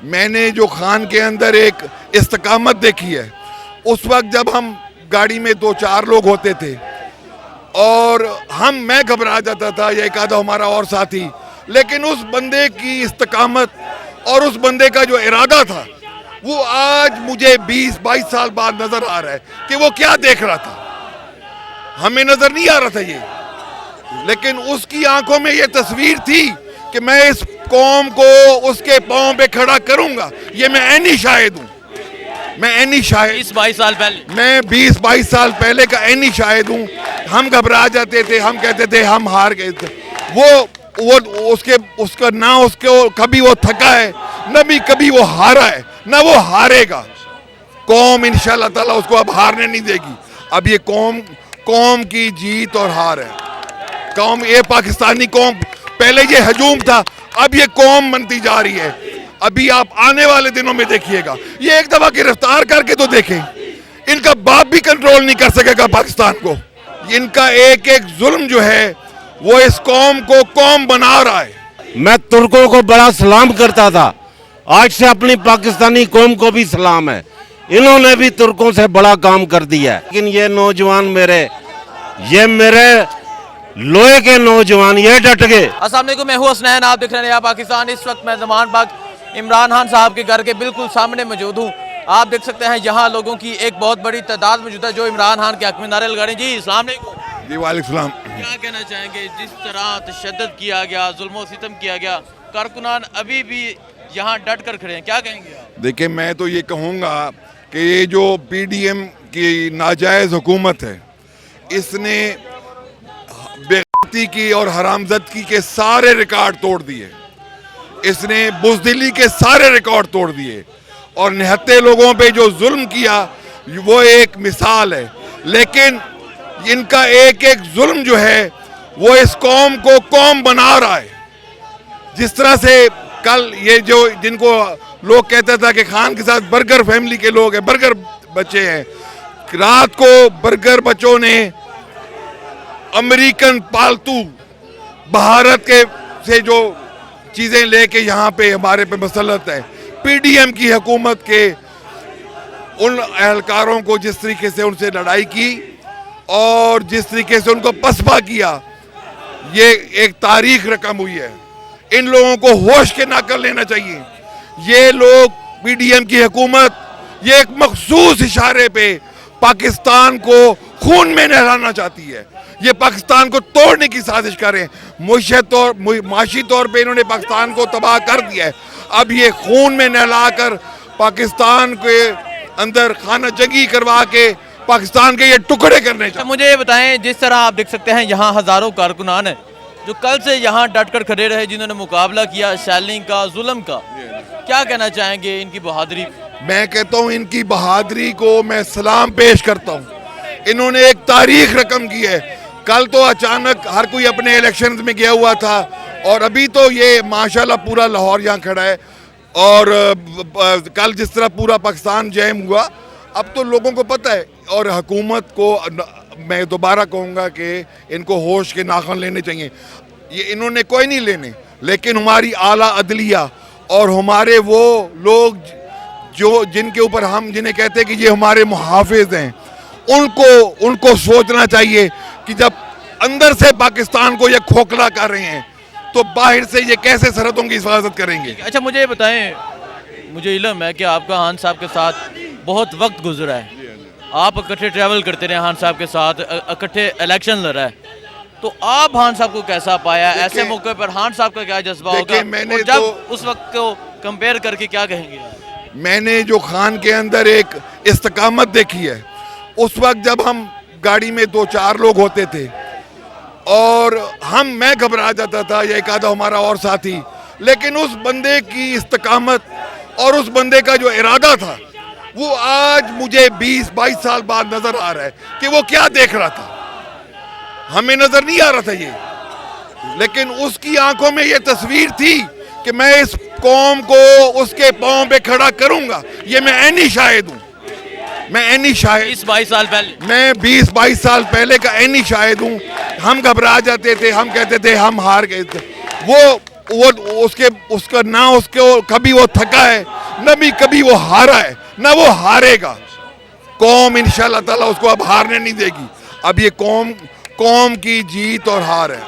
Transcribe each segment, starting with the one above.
میں نے جو خان کے اندر ایک استقامت دیکھی ہے، اس وقت جب ہم گاڑی میں 2-4 لوگ ہوتے تھے اور میں گھبرا جاتا تھا یا ایک آدھا ہمارا اور ساتھی، لیکن اس بندے کی استقامت اور اس بندے کا جو ارادہ تھا وہ آج مجھے 20-22 سال بعد نظر آ رہا ہے کہ وہ کیا دیکھ رہا تھا. ہمیں نظر نہیں آ رہا تھا یہ، لیکن اس کی آنکھوں میں یہ تصویر تھی کہ میں اس قوم کو اس کے پاؤں پہ کھڑا کروں گا. یہ میں عینی شاہد ہوں. میں عینی شاہد 20-22 سال پہلے میں 20-22 سال پہلے کا عینی شاہد ہوں. ہم گھبرا جاتے تھے، ہم کہتے تھے ہم ہار گئے تھے. وہ اس کا نہ اس کو کبھی وہ تھکا ہے، نہ بھی کبھی وہ ہارا ہے، نہ وہ ہارے گا. قوم انشاءاللہ تعالیٰ اس کو اب ہارنے نہیں دے گی. اب یہ قوم کی جیت اور ہار ہے. قوم، یہ پاکستانی قوم، پہلے یہ ہجوم تھا، اب یہ قوم بنتی جا رہی ہے. ابھی آپ آنے والے دنوں میں دیکھیے گا، یہ ایک دفعہ گرفتار کر کے تو دیکھیں، ان کا باپ بھی کنٹرول نہیں کر سکے گا پاکستان کو. ان کا ایک ایک ظلم جو ہے وہ اس قوم کو قوم بنا رہا ہے. میں ترکوں کو بڑا سلام کرتا تھا، آج سے اپنی پاکستانی قوم کو بھی سلام ہے. انہوں نے بھی ترکوں سے بڑا کام کر دیا ہے. لیکن یہ نوجوان میرے لوہے کے نوجوان یہ ڈٹ گئے. السلام علیکم، میں ہوں حسنین، آپ دیکھ رہے ہیں نیا پاکستان. اس وقت میں زمان باغ عمران خان صاحب کے گھر کے بالکل سامنے موجود ہوں. آپ دیکھ سکتے ہیں یہاں لوگوں کی ایک بہت بڑی تعداد موجود ہے جو عمران خان کے حق میں نعرے لگا رہے ہیں. جی السلام علیکم. جی وعلیکم السلام. کیا کہنا چاہیں گے؟ جس طرح تشدد کیا گیا، ظلم و ستم کیا گیا، کارکنان ابھی بھی یہاں ڈٹ کر کھڑے ہیں، کیا کہیں گے آپ؟ دیکھیں، میں تو یہ کہوں گا کہ یہ جو پی ڈی ایم کی ناجائز حکومت ہے، اس نے بے غیرتی کی اور حرامزدگی کے سارے ریکارڈ توڑ دیے. اس نے بزدلی کے سارے ریکارڈ توڑ دیے اور نہتے لوگوں پہ جو ظلم کیا وہ ایک مثال ہے. لیکن ان کا ایک ایک ظلم جو ہے وہ اس قوم کو قوم بنا رہا ہے. جس طرح سے کل یہ جو جن کو لوگ کہتا تھا کہ خان کے ساتھ برگر فیملی کے لوگ ہیں، برگر بچے ہیں، رات کو برگر بچوں نے امریکن پالتو بھارت کے سے جو چیزیں لے کے یہاں پہ ہمارے پہ مسلط ہے. پی ڈی ایم کی حکومت کے ان اہلکاروں کو جس طریقے سے ان سے لڑائی کی اور جس طریقے سے ان کو پسپا کیا، یہ ایک تاریخ رقم ہوئی ہے. ان لوگوں کو ہوش کے ناکر لینا چاہیے. یہ لوگ پی ڈی ایم کی حکومت یہ ایک مخصوص اشارے پہ پاکستان کو خون میں نہلانا چاہتی ہے. یہ پاکستان کو توڑنے کی سازش کر رہے ہیں. معاشی طور پہ انہوں نے پاکستان کو تباہ کر دیا ہے. اب یہ خون میں نہلا کر پاکستان کے اندر خانہ جنگی کروا کے پاکستان کے یہ ٹکڑے کرنے چاہتے ہیں. مجھے یہ بتائیں، جس طرح آپ دیکھ سکتے ہیں یہاں ہزاروں کارکنان ہیں جو کل سے یہاں ڈٹ کر کھڑے رہے، جنہوں نے مقابلہ کیا شیلنگ کا، ظلم کا، کیا کہنا چاہیں گے ان کی بہادری؟ میں کہتا ہوں ان کی بہادری کو میں سلام پیش کرتا ہوں. انہوں نے ایک تاریخ رقم کی ہے. کل تو اچانک ہر کوئی اپنے الیکشنز میں گیا ہوا تھا اور ابھی تو یہ ماشاءاللہ پورا لاہور یہاں کھڑا ہے. اور کل جس طرح پورا پاکستان جیم ہوا، اب تو لوگوں کو پتہ ہے. اور حکومت کو میں دوبارہ کہوں گا کہ ان کو ہوش کے ناخن لینے چاہیے. یہ انہوں نے کوئی نہیں لینے، لیکن ہماری اعلیٰ عدلیہ اور ہمارے وہ لوگ جن کے اوپر ہم جنہیں کہتے ہیں کہ یہ ہمارے محافظ ہیں، ان کو سوچنا چاہیے کہ جب اندر سے پاکستان کو یہ کھوکھلا کر رہے ہیں تو باہر سے یہ کیسے سرحدوں کی حفاظت کریں گے. اچھا مجھے یہ بتائیں، مجھے علم ہے کہ آپ کا خان صاحب کے ساتھ بہت وقت گزرا ہے، آپ اکٹھے ٹریول کرتے رہے خان صاحب کے ساتھ، اکٹھے الیکشن لڑا ہے، تو آپ خان صاحب کو کیسا پایا؟ ایسے موقع پر خان صاحب کا کیا جذبہ ہوگا؟ اور جب اس وقت کو کمپیئر کر کے کیا کہیں گے؟ میں نے جو خان کے اندر ایک استقامت دیکھی ہے، اس وقت جب ہم گاڑی میں 2-4 لوگ ہوتے تھے اور میں گھبرا جاتا تھا یا ایک آدھا ہمارا اور ساتھی، لیکن اس بندے کی استقامت اور اس بندے کا جو ارادہ تھا وہ آج مجھے 20-22 سال بعد نظر آ رہا ہے کہ وہ کیا دیکھ رہا تھا. ہمیں نظر نہیں آ رہا تھا یہ، لیکن اس کی آنکھوں میں یہ تصویر تھی کہ میں اس قوم کو اس کے پاؤں پہ کھڑا کروں گا. یہ میں عینی شاہد ہوں. میں عینی شاہد 20-22 سال پہلے، میں 20-22 سال پہلے کا عینی شاہد ہوں. ہم گھبرا جاتے تھے، ہم کہتے تھے ہم ہار گئے تھے. وہ اس کا نہ اس کو کبھی وہ تھکا ہے نہ بھی کبھی وہ ہارا ہے نہ وہ ہارے گا. قوم انشاءاللہ تعالیٰ اس کو اب ہارنے نہیں دے گی. اب یہ قوم کی جیت اور ہار ہے.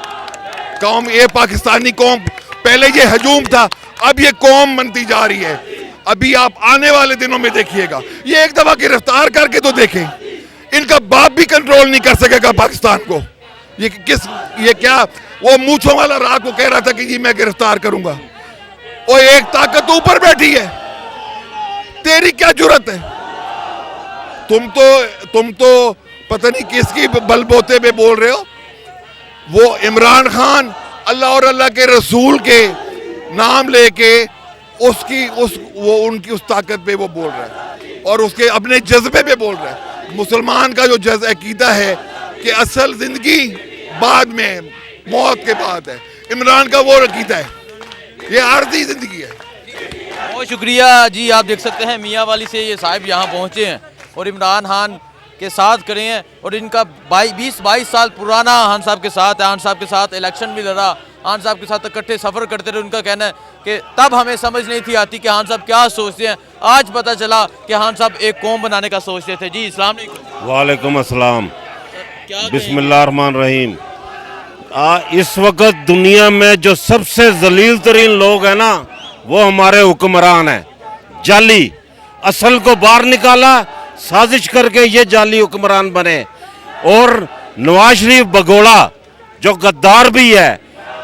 قوم یہ پاکستانی قوم پہلے یہ ہجوم تھا, اب یہ قوم بنتی جا رہی ہے. ابھی آپ آنے والے دنوں میں دیکھیے گا, یہ ایک دفعہ گرفتار کر کے تو دیکھیں, ان کا باپ بھی کنٹرول نہیں کر سکے گا پاکستان کو. یہ کیا وہ مونچھوں والا رات کو کہہ رہا تھا کہ جی میں گرفتار کروں گا, اور ایک طاقت اوپر بیٹھی ہے, تیری کیا جرت ہے؟ تم تو پتہ نہیں کس کی بل بوتے پہ بول رہے ہو. وہ عمران خان اللہ اور اللہ کے رسول کے نام لے کے ان کی اس طاقت پہ وہ بول رہا ہے, اور اس کے اپنے جذبے پہ بول رہا ہے. مسلمان کا جو عقیدہ ہے کہ اصل زندگی بعد میں موت کے بعد ہے, عمران کا وہ عقیدہ ہے, یہ عارضی زندگی ہے. بہت شکریہ جی. آپ دیکھ سکتے ہیں میاں والی سے یہ صاحب یہاں پہنچے ہیں اور عمران خان کے ساتھ کھڑے ہیں, اور ان کا 20-22 سال پرانا خان صاحب کے ساتھ ہے. خان صاحب کے ساتھ الیکشن بھی لڑا, خان صاحب کے ساتھ اکٹھے سفر کرتے رہے. ان کا کہنا ہے کہ تب ہمیں سمجھ نہیں تھی آتی کہ خان صاحب کیا سوچتے ہیں, آج پتہ چلا کہ خان صاحب ایک قوم بنانے کا سوچتے تھے. جی السلام علیکم. وعلیکم السلام. بسم اللہ الرحمن الرحیم. اس وقت دنیا میں جو سب سے ذلیل ترین لوگ ہیں نا, وہ ہمارے حکمران ہیں. جعلی اصل کو باہر نکالا, سازش کر کے یہ جعلی حکمران بنے. اور نواز شریف بگوڑا جو غدار بھی ہے,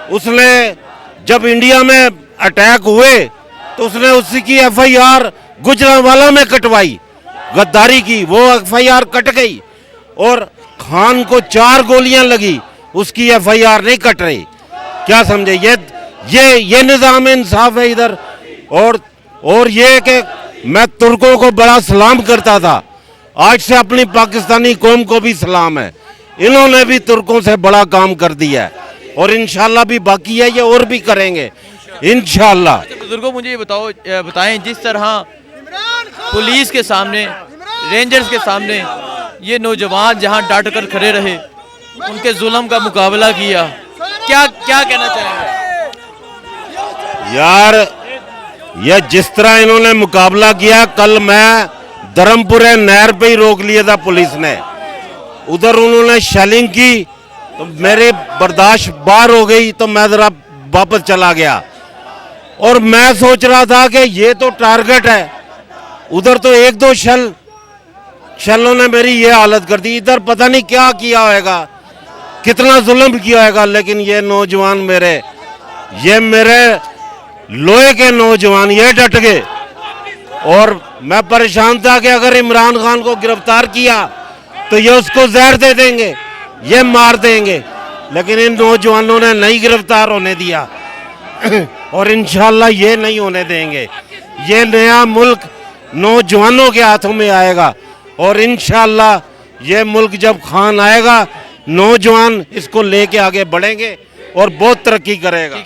اس نے جب انڈیا میں اٹیک ہوئے تو اس نے اسی کی ایف آئی آر گجرانوالہ میں کٹوائی, غداری کی. وہ ایف آئی آر کٹ گئی, اور خان کو 4 گولیاں لگی, اس کی ایف آئی آر نہیں کٹ رہی. کیا سمجھے؟ یہ نظام انصاف ہے ادھر. اور یہ کہ میں ترکوں کو بڑا سلام کرتا تھا, آج سے اپنی پاکستانی قوم کو بھی سلام ہے. انہوں نے بھی ترکوں سے بڑا کام کر دیا ہے, اور انشاءاللہ بھی باقی ہے, یہ اور بھی کریں گے انشاءاللہ. بزرگوں مجھے بتائیں, جس طرح پولیس کے سامنے, رینجرز کے سامنے یہ نوجوان جہاں ڈٹ کر کھڑے رہے, ان کے ظلم کا مقابلہ کیا, کیا کہنا چاہیں گے؟ یار یہ جس طرح انہوں نے مقابلہ کیا, کل میں دھرمپورے نہر پہ ہی روک لیا تھا پولیس نے, ادھر انہوں نے شیلنگ کی تو میری برداشت باہر ہو گئی, تو میں ذرا واپس چلا گیا. اور میں سوچ رہا تھا کہ یہ تو ٹارگٹ ہے, ادھر تو 1-2 شلوں نے میری یہ حالت کر دی. ادھر پتہ نہیں کیا کیا ہوئے گا, کتنا ظلم کیا ہوئے گا. لیکن یہ نوجوان میرے لوہے کے نوجوان یہ ڈٹ گئے. اور میں پریشان تھا کہ اگر عمران خان کو گرفتار کیا تو یہ اس کو زہر دے دیں گے, یہ مار دیں گے. لیکن ان نوجوانوں نے نہیں گرفتار ہونے دیا, اور انشاءاللہ یہ نہیں ہونے دیں گے. یہ نیا ملک نوجوانوں کے ہاتھوں میں آئے گا, اور انشاءاللہ یہ ملک جب خان آئے گا, نوجوان اس کو لے کے آگے بڑھیں گے اور بہت ترقی کرے گا.